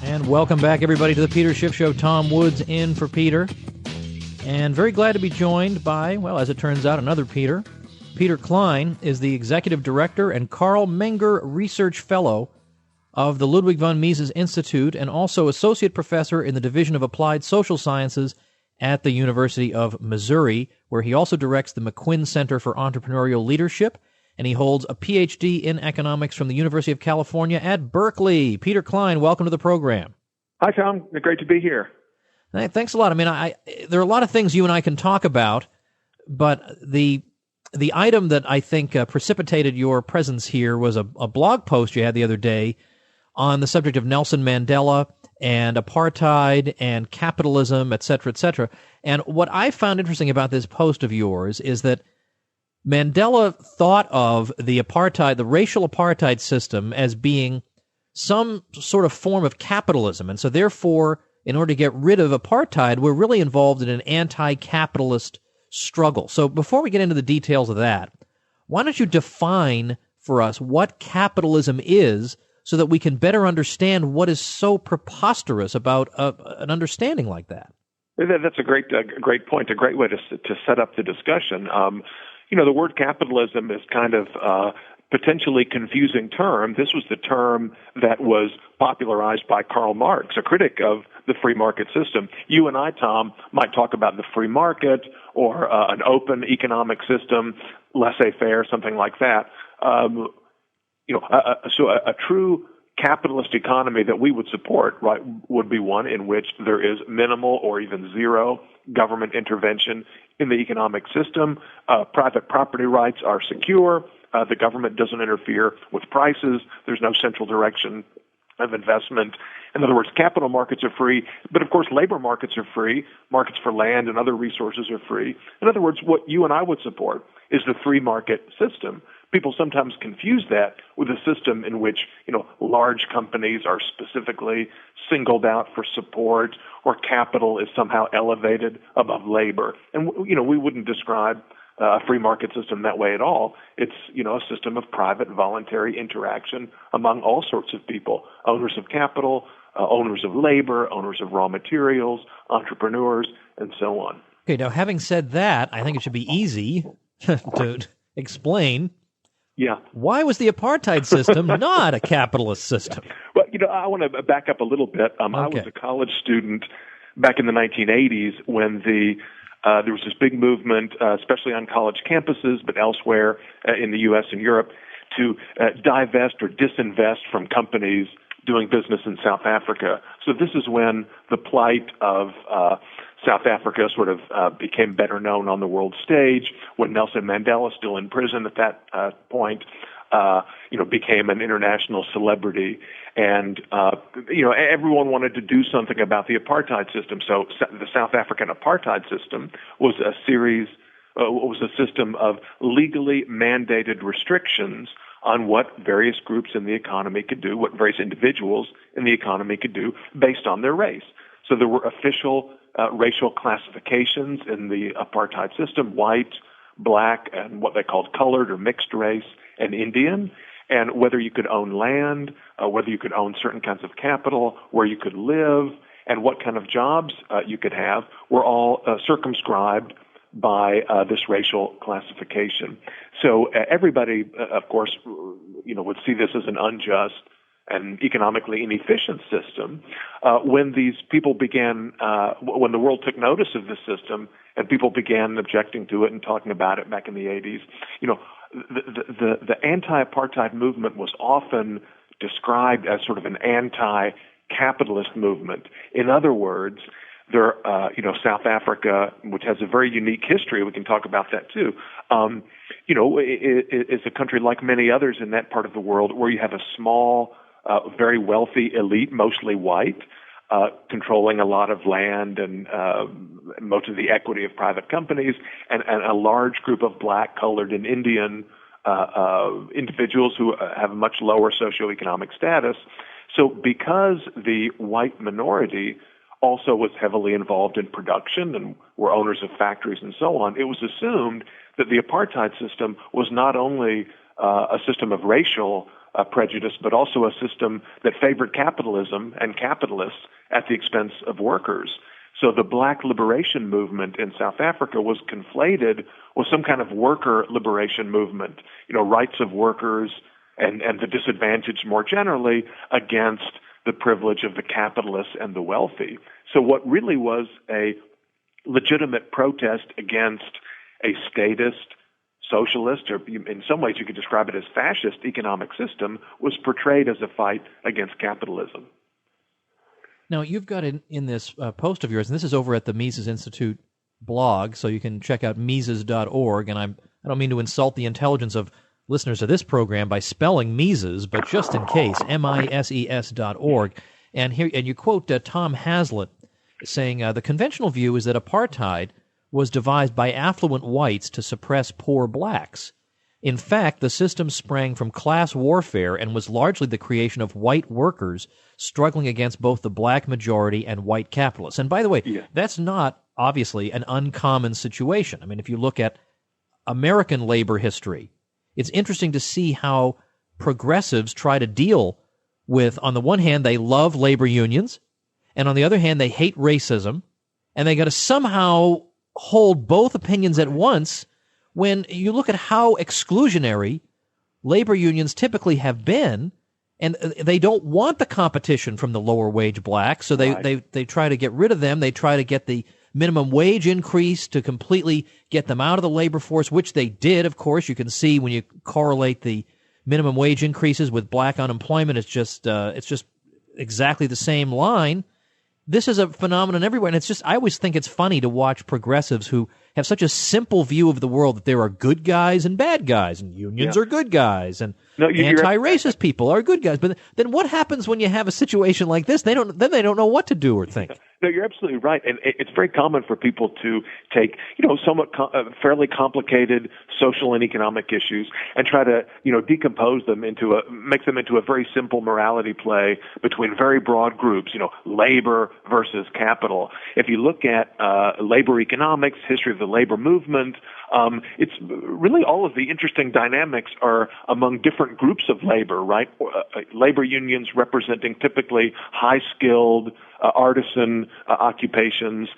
And welcome back, everybody, to the Peter Schiff Show. Tom Woods in for Peter. And very glad to be joined by, well, as it turns out, another Peter. Peter Klein is the Executive Director and Carl Menger Research Fellow of the Ludwig von Mises Institute and also Associate Professor in the Division of Applied Social Sciences at the University of Missouri, where he also directs the McQuinn Center for Entrepreneurial Leadership, and he holds a Ph.D. in economics from the University of California at Berkeley. Peter Klein, welcome to the program. Hi, Tom. Great to be here. Thanks a lot. I mean, there are a lot of things you and I can talk about, but the item that I think precipitated your presence here was a blog post you had the other day on the subject of Nelson Mandela and apartheid and capitalism, et cetera, et cetera. And what I found interesting about this post of yours is that Mandela thought of the racial apartheid system as being some sort of form of capitalism. And so therefore, in order to get rid of apartheid, we're really involved in an anti-capitalist struggle. So before we get into the details of that, why don't you define for us what capitalism is so that we can better understand what is so preposterous about an understanding like that? That's a great point, a great way to set up the discussion. The word capitalism is kind of potentially confusing term. This was the term that was popularized by Karl Marx, a critic of the free market system. You and I, Tom, might talk about the free market or an open economic system, laissez-faire, something like that. So a true capitalist economy that we would support, right, would be one in which there is minimal or even zero government intervention in the economic system. Private property rights are secure. The government doesn't interfere with prices. There's no central direction of investment. In other words, capital markets are free, but of course labor markets are free. Markets for land and other resources are free. In other words, what you and I would support is the free market system. People sometimes confuse that with a system in which, large companies are specifically singled out for support or capital is somehow elevated above labor. And, we wouldn't describe a free market system that way at all. It's, a system of private voluntary interaction among all sorts of people, owners of capital, owners of labor, owners of raw materials, entrepreneurs, and so on. Okay, now having said that, I think it should be easy to explain. Yeah. Why was the apartheid system not a capitalist system? Well, I want to back up a little bit. Okay. I was a college student back in the 1980s when there was this big movement, especially on college campuses, but elsewhere in the U.S. and Europe, to divest or disinvest from companies doing business in South Africa. So this is when the plight of South Africa sort of became better known on the world stage, when Nelson Mandela, still in prison at that point, became an international celebrity. And, everyone wanted to do something about the apartheid system. So the South African apartheid system was a system of legally mandated restrictions on what various groups in the economy could do, what various individuals in the economy could do based on their race. So there were official racial classifications in the apartheid system: white, black, and what they called colored or mixed race, and Indian. And whether you could own land, whether you could own certain kinds of capital, where you could live, and what kind of jobs you could have were all circumscribed by this racial classification. So everybody, of course, would see this as an unjust and economically inefficient system. When these people began, when the world took notice of this system and people began objecting to it and talking about it back in the 80s, the anti-apartheid movement was often described as sort of an anti-capitalist movement. In other words, South Africa, which has a very unique history, we can talk about that too, is a country like many others in that part of the world where you have a small, very wealthy elite, mostly white, controlling a lot of land and most of the equity of private companies, and a large group of black, colored, and Indian individuals who have a much lower socioeconomic status. So because the white minority also was heavily involved in production and were owners of factories and so on, it was assumed that the apartheid system was not only a system of racial prejudice, but also a system that favored capitalism and capitalists at the expense of workers. So the black liberation movement in South Africa was conflated with some kind of worker liberation movement, rights of workers and the disadvantaged more generally against the privilege of the capitalists and the wealthy. So what really was a legitimate protest against a statist, socialist, or in some ways you could describe it as fascist economic system was portrayed as a fight against capitalism. Now, you've got in this post of yours, and this is over at the Mises Institute blog, so you can check out Mises.org, and I don't mean to insult the intelligence of listeners of this program by spelling Mises, but just in case, MISES.org. And you quote Tom Hazlitt saying, the conventional view is that apartheid was devised by affluent whites to suppress poor blacks. In fact, the system sprang from class warfare and was largely the creation of white workers struggling against both the black majority and white capitalists. And by the way, that's not obviously an uncommon situation. I mean, if you look at American labor history, it's interesting to see how progressives try to deal with, on the one hand, they love labor unions, and on the other hand, they hate racism, and they got to somehow hold both opinions at once when you look at how exclusionary labor unions typically have been, and they don't want the competition from the lower wage blacks, so they try to get rid of them. They try to get the minimum wage increase to completely get them out of the labor force, which they did, of course. You can see when you correlate the minimum wage increases with black unemployment, it's just exactly the same line. This is a phenomenon everywhere, and I always think it's funny to watch progressives who have such a simple view of the world that there are good guys and bad guys, and unions are good guys, and anti-racist people are good guys. But then what happens when you have a situation like this? They don't know what to do or think. No, you're absolutely right, and it's very common for people to take, somewhat fairly complicated social and economic issues and try to, decompose them make them into a very simple morality play between very broad groups, labor versus capital. If you look at labor economics, history of the labor movement, it's really all of the interesting dynamics are among different groups of labor, right? Labor unions representing typically high-skilled, artisan occupations,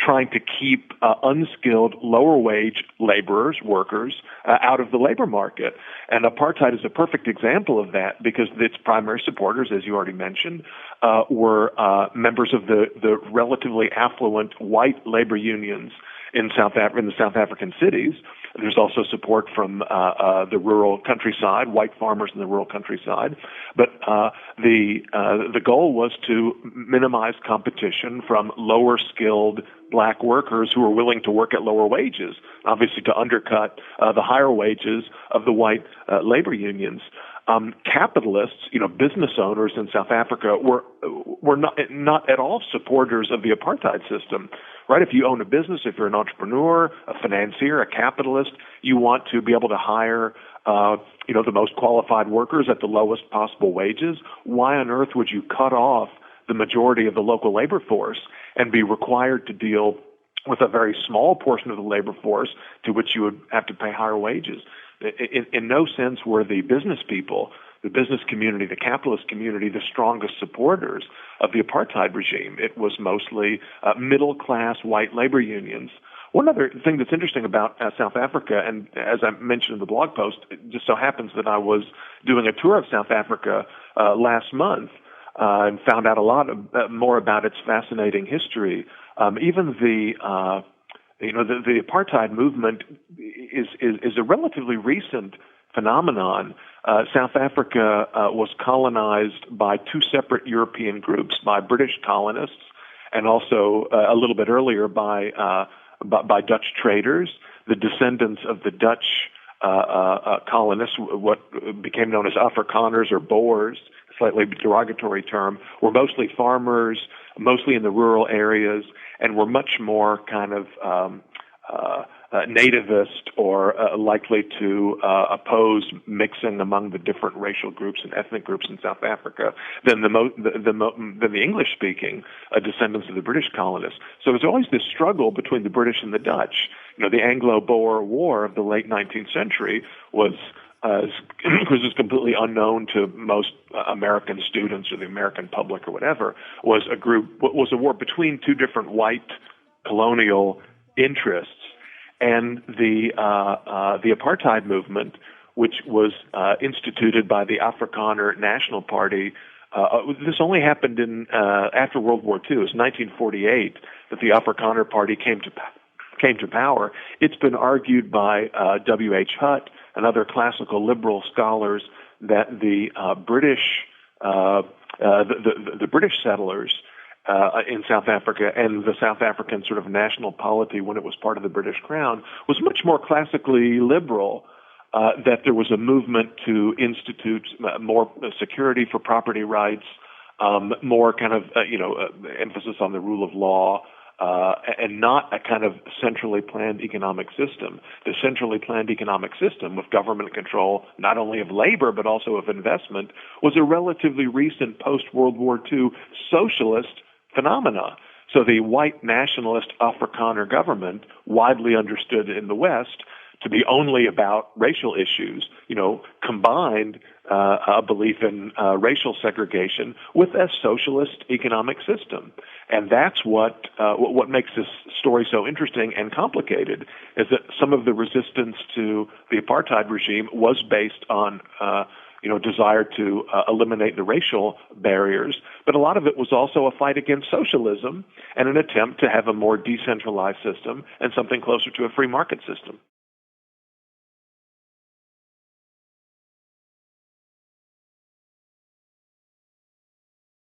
trying to keep unskilled, lower-wage laborers, workers, out of the labor market. And apartheid is a perfect example of that because its primary supporters, as you already mentioned, were members of the relatively affluent white labor unions in the South African cities. There's also support from the rural countryside, white farmers in the rural countryside. But the goal was to minimize competition from lower skilled black workers who were willing to work at lower wages, obviously to undercut the higher wages of the white labor unions. Capitalists, business owners in South Africa were not at all supporters of the apartheid system, right? If you own a business, if you're an entrepreneur, a financier, a capitalist, you want to be able to hire, the most qualified workers at the lowest possible wages. Why on earth would you cut off the majority of the local labor force and be required to deal with a very small portion of the labor force to which you would have to pay higher wages? In no sense were the business people, the business community, the capitalist community, the strongest supporters of the apartheid regime. It was mostly middle-class white labor unions. One other thing that's interesting about South Africa, and as I mentioned in the blog post, it just so happens that I was doing a tour of South Africa last month and found out a lot more about its fascinating history. Even the apartheid movement is a relatively recent phenomenon. South Africa was colonized by two separate European groups, by British colonists, and also a little bit earlier by Dutch traders. The descendants of the Dutch colonists, what became known as Afrikaners or Boers, slightly derogatory term, were mostly farmers, mostly in the rural areas, and were much more kind of nativist or likely to oppose mixing among the different racial groups and ethnic groups in South Africa than the English-speaking descendants of the British colonists. So there's always this struggle between the British and the Dutch. The Anglo-Boer War of the late 19th century was because it's completely unknown to most American students or the American public or whatever, was a war between two different white colonial interests, and the apartheid movement, which was instituted by the Afrikaner National Party. This only happened after World War II. It was 1948 that the Afrikaner Party came to power. It's been argued by W.H. Hutt and other classical liberal scholars that the British settlers in South Africa and the South African sort of national polity when it was part of the British Crown was much more classically liberal. That there was a movement to institute more security for property rights, more kind of emphasis on the rule of law, and not a kind of centrally planned economic system. The centrally planned economic system with government control not only of labor but also of investment was a relatively recent post-World War II socialist phenomena. So the white nationalist Afrikaner government, widely understood in the West to be only about racial issues, combined a belief in racial segregation with a socialist economic system. And that's what makes this story so interesting and complicated, is that some of the resistance to the apartheid regime was based on desire to eliminate the racial barriers, but a lot of it was also a fight against socialism and an attempt to have a more decentralized system and something closer to a free market system.